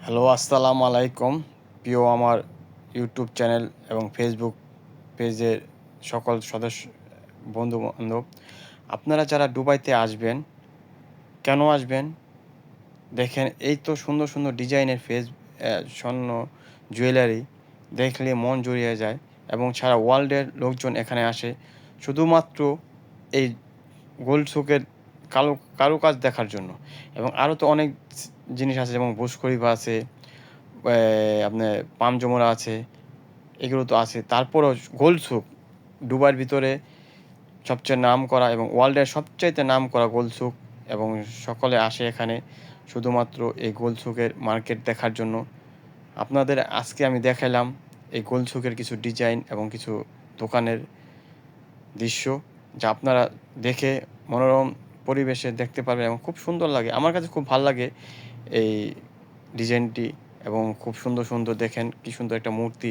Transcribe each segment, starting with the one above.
Hello, আসসালামু আলাইকুম। প্রিয় আমার ইউটিউব চ্যানেল এবং ফেসবুক পেজের সকল সদস্য বন্ধু-বান্ধব, আপনারা যারা দুবাইতে আসবেন, কেন আসবেন? দেখেন এই তো সুন্দর, সুন্দর ডিজাইনের স্বর্ণ জুয়েলারি দেখলে মন জুড়িয়ে যায় এবং সারা ওয়ার্ল্ডের লোকজন এখানে আসে শুধুমাত্র এই গোল্ড সুকের কারুকাজ দেখার জন্য। এবং আরও তো অনেক জিনিস আছে, যেমন বুর্জ খলিফা আছে, আপনার পাম যমুনা আছে, এগুলো তো আছে। তারপরেও গোল্ড সুক দুবাইয়ের ভিতরে সবচেয়ে নামকরা এবং ওয়ার্ল্ডের সবচাইতে নামকরা গোল্ড সুক, এবং সকলে আসে এখানে শুধুমাত্র এই গোল্ড সুকের মার্কেট দেখার জন্য। আপনাদের আজকে আমি দেখাইলাম এই গোল্ড সুকের কিছু ডিজাইন এবং কিছু দোকানের দৃশ্য, যা আপনারা দেখে মনোরম পরিবেশে দেখতে পারবেন এবং খুব সুন্দর লাগে। আমার কাছে খুব ভাল লাগে এই ডিজাইনটি, এবং খুব সুন্দর, সুন্দর দেখেন কি সুন্দর একটা মূর্তি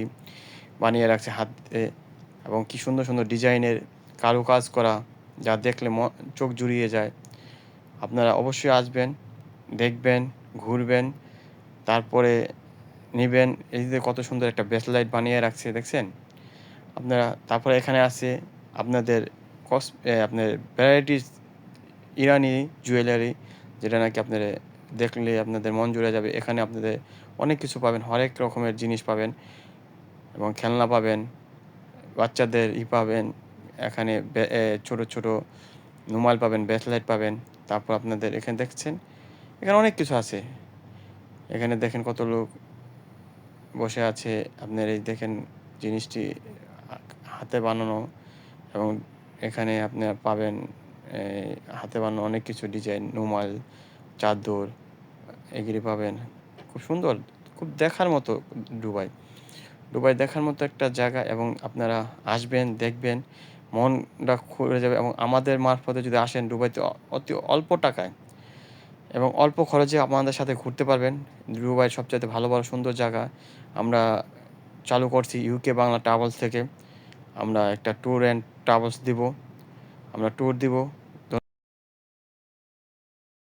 বানিয়ে রাখছে হাতে, এবং কি সুন্দর, সুন্দর ডিজাইনের কারুকাজ করা, যা দেখলে চোখ জুড়িয়ে যায়। আপনারা অবশ্যই আসবেন, দেখবেন, ঘুরবেন, তারপরে নিবেন। এই যে কত সুন্দর একটা ব্রেসলেট বানিয়ে রাখছে দেখছেন? আপনারা তারপরে এখানে আছে আপনাদের আপনার ভ্যারাইটিস ইরানি জুয়েলারি, যেটা নাকি আপনারা দেখলে আপনাদের মন জুড়ে যাবে। এখানে আপনাদের অনেক কিছু পাবেন, হরেক রকমের জিনিস পাবেন এবং খেলনা পাবেন, বাচ্চাদের পাবেন। এখানে ছোট, ছোট রুমাল পাবেন, ব্রেসলেট পাবেন। তারপর আপনাদের এখানে দেখছেন, এখানে অনেক কিছু আছে। এখানে দেখেন কত লোক বসে আছে। আপনার এই দেখেন জিনিসটি আ হাতে বানানো, এবং এখানে আপনারা পাবেন হাতে বানানো অনেক কিছু ডিজাইন, রুমাল, চাদর এগুলি পাবেন। খুব সুন্দর, খুব দেখার মতো দুবাই। দুবাই দেখার মতো একটা জায়গা, এবং আপনারা আসবেন, দেখবেন, মনটা খুলে যাবে। এবং আমাদের মারফতে যদি আসেন দুবাইতে অতি অল্প টাকায় এবং অল্প খরচে আমাদের সাথে ঘুরতে পারবেন। দুবাইয়ের সবচাইতে ভালো, ভালো সুন্দর জায়গা আমরা চালু করছি ইউকে বাংলা ট্রাভেলস থেকে। আমরা একটা ট্যুর অ্যান্ড ট্রাভেলস দিব। আমরা ট্যুর দিব।